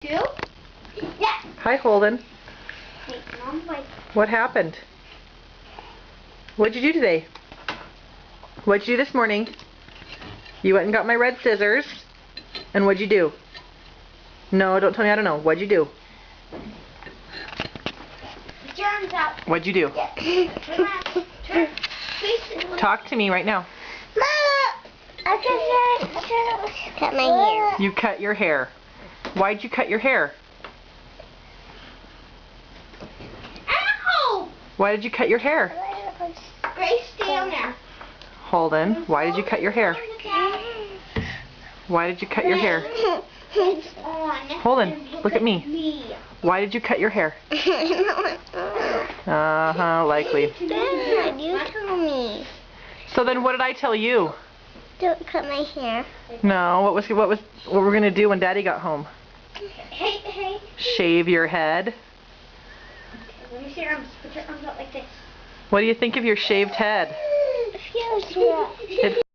Two? Yeah. Hi, Holden. Wait, Mom, wait. What happened? What'd you do today? What'd you do this morning? You went and got my red scissors. And what'd you do? No, don't tell me I don't know. What'd you do? Put your arms out. What'd you do? Turn. Face Talk to me right now. I cut my hair. You cut your hair. Why'd you cut your hair? Ow! Why did you cut your hair? Grace, stay on there. Holden, why did you cut your hair? Why did you cut your hair? It's on. Holden, look at me. Why did you cut your hair? Uh-huh, likely. Dad, you tell me. So then what did I tell you? Don't cut my hair. No, what we're gonna do when Daddy got home? Hey. Shave your head. Okay, let me see your arms. Put your arms out like this. What do you think of your shaved head? It feels good. It